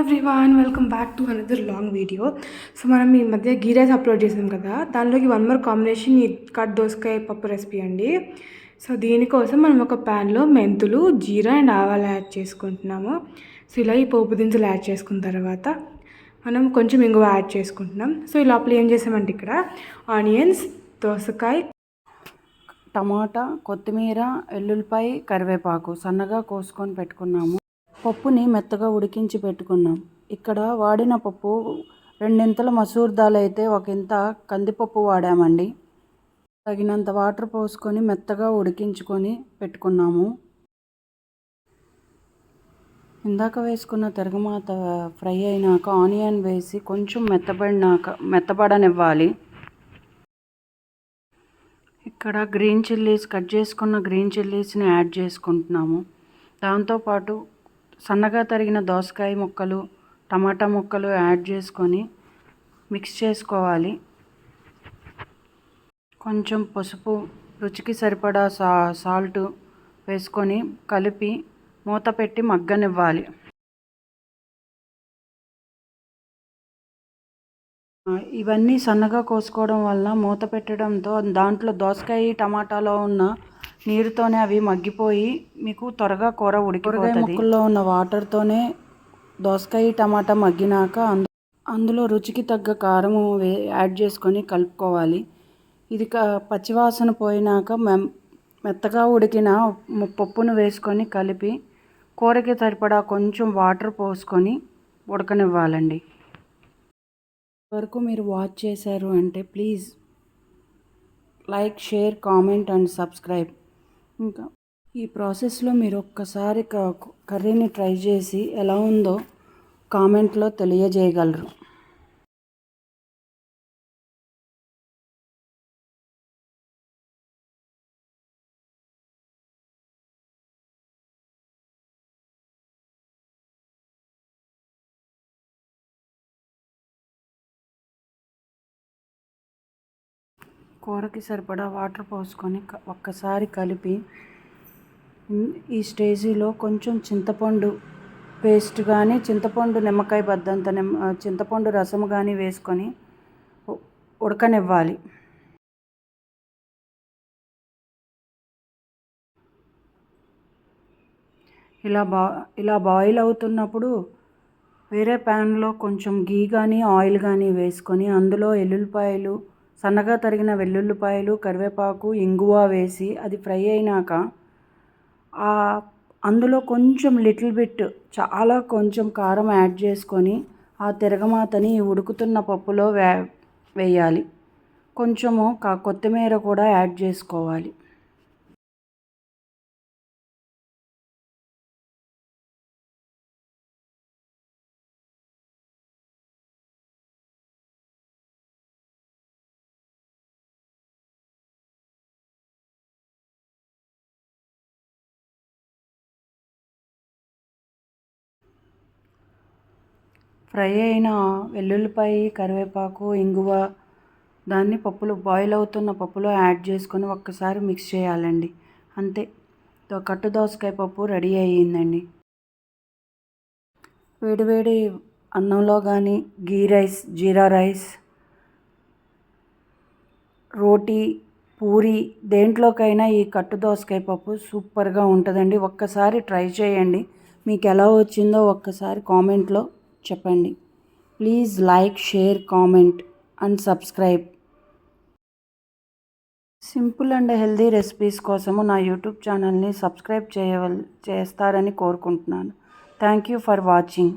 Everyone welcome back to another long video. So మనం ఈ మధ్య గీ రైస్ అప్లోడ్ చేసాం కదా, దానిలోకి వన్ మోర్ కాంబినేషన్ ఈ కట్ దోసకాయ పప్పు రెసిపీ అండి. సో దీనికోసం మనం ఒక ప్యాన్లో మెంతులు, జీరా అండ్ ఆవాలు యాడ్ చేసుకుంటున్నాము. సో ఇలా ఈ పోపు దినుసులు యాడ్ చేసుకున్న తర్వాత మనం కొంచెం ఇంగువ యాడ్ చేసుకుంటున్నాం. సో ఈ లోపల ఏం చేసామంటే ఇక్కడ ఆనియన్స్, దోసకాయ, టమాటా, కొత్తిమీర, ఎల్లుల్లిపాయ, కరివేపాకు సన్నగా కోసుకొని పెట్టుకున్నాము. పప్పుని మెత్తగా ఉడికించి పెట్టుకున్నాం. ఇక్కడ వాడిన పప్పు 2 ఇంతల మసూర్ దాల్ అయితే 1 ఇంత కందిపప్పు వాడామండి. తగినంత వాటర్ పోసుకొని మెత్తగా ఉడికించుకొని పెట్టుకున్నాము. ఇందాక వేసుకున్న తిరగమాత ఫ్రై అయినాక ఆనియన్ వేసి కొంచెం మెత్తబడనివ్వాలి. ఇక్కడ గ్రీన్ చిల్లీస్, కట్ చేసుకున్న గ్రీన్ చిల్లీస్ని యాడ్ చేసుకుంటున్నాము. దాంతోపాటు సన్నగా తరిగిన దోసకాయ ముక్కలు, టమాటా ముక్కలు యాడ్ చేసుకొని మిక్స్ చేసుకోవాలి. కొంచెం పసుపు, రుచికి సరిపడా సాల్ట్ వేసుకొని కలిపి మూత పెట్టి మగ్గనివ్వాలి. ఇవన్నీ సన్నగా కోసుకోవడం వల్ల మూత పెట్టడంతో దాంట్లో దోసకాయ, టమాటాలో ఉన్న నీరుతోనే అవి మగ్గిపోయి మీకు త్వరగా కూర ఉడికిపోతుంది. ముక్కల్లో ఉన్న వాటర్తోనే దోసకాయ, టమాటా మగ్గినాక అందులో రుచికి తగ్గ కారం యాడ్ చేసుకొని కలుపుకోవాలి. ఇది పచ్చివాసన పోయినాక మెత్తగా ఉడికిన పప్పును వేసుకొని కలిపి కూరకి సరిపడా కొంచెం వాటర్ పోసుకొని ఉడకనివ్వాలండి. వరకు మీరు వాచ్ చేశారు అంటే please like, share, comment and subscribe. ఇంకా ఈ ప్రాసెస్లో మీరు ఒక్కసారి కర్రీని ట్రై చేసి ఎలా ఉందో కామెంట్లో తెలియజేయగలరు. కూరకి సరిపడా వాటర్ పోసుకొని ఒక్కసారి కలిపి ఈ స్టేజీలో కొంచెం చింతపండు పేస్ట్ కానీ, చింతపండు నిమ్మకాయ బద్దంత చింతపండు రసం కానీ వేసుకొని ఉడకనివ్వాలి. ఇలా బాయిల్ అవుతున్నప్పుడు వేరే ప్యాన్లో కొంచెం గీ కానీ, ఆయిల్ కానీ వేసుకొని అందులో ఎల్లుల్లిపాయలు, సన్నగా తరిగిన వెల్లుల్లిపాయలు, కరివేపాకు, ఇంగువ వేసి అది ఫ్రై అయినాక అందులో కొంచెం లిటిల్ బిట్, చాలా కొంచెం కారం యాడ్ చేసుకొని ఆ తిరగమాతని ఉడుకుతున్న పప్పులో వేయాలి. కొంచెము కొత్తిమీర కూడా యాడ్ చేసుకోవాలి. ఫ్రై అయిన వెల్లుల్లిపాయ, కరివేపాకు, ఇంగువ దాన్ని బాయిల్ అవుతున్న పప్పులో యాడ్ చేసుకొని ఒక్కసారి మిక్స్ చేయాలండి. అంతే, కట్టు దోసకాయ పప్పు రెడీ అయ్యిందండి. వేడివేడి అన్నంలో కానీ, గీ రైస్, జీరా రైస్, రోటీ, పూరి దేంట్లోకైనా ఈ కట్టు దోసకాయ పప్పు సూపర్గా ఉంటుందండి. ఒక్కసారి ట్రై చేయండి. మీకు ఎలా వచ్చిందో ఒక్కసారి కామెంట్లో చెప్పండి. Please like, share, comment and subscribe. Simple and healthy recipes కోసము నా యూట్యూబ్ ఛానల్ని సబ్స్క్రైబ్ చేస్తారని కోరుకుంటున్నాను. Thank you for watching.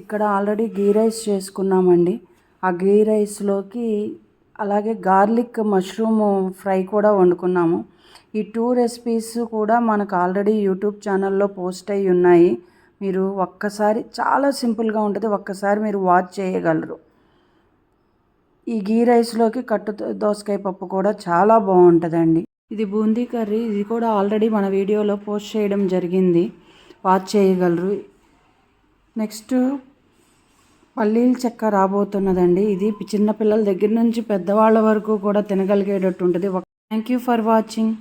ఇక్కడ ఆల్రెడీ గీ రైస్ చేసుకున్నామండి. ఆ గీ రైస్లోకి అలాగే గార్లిక్ మష్రూమ్ ఫ్రై కూడా వండుకున్నాము. ఈ 2 రెసిపీస్ కూడా మనకు ఆల్రెడీ యూట్యూబ్ ఛానల్లో పోస్ట్ అయ్యి ఉన్నాయి. మీరు ఒక్కసారి, చాలా సింపుల్గా ఉంటుంది, ఒక్కసారి మీరు వాచ్ చేయగలరు. ఈ గీ రైస్లోకి కట్టు దోసకాయ పప్పు కూడా చాలా బాగుంటుందండి. ఇది బూందీ కర్రీ. ఇది కూడా ఆల్రెడీ మన వీడియోలో పోస్ట్ చేయడం జరిగింది, వాచ్ చేయగలరు. నెక్స్ట్ పల్లీల చెక్క రాబోతున్నదండి. ఇది చిన్నపిల్లల దగ్గర నుంచి పెద్దవాళ్ళ వరకు కూడా తినగలిగేటట్టు ఉంటుంది. Thank you for watching.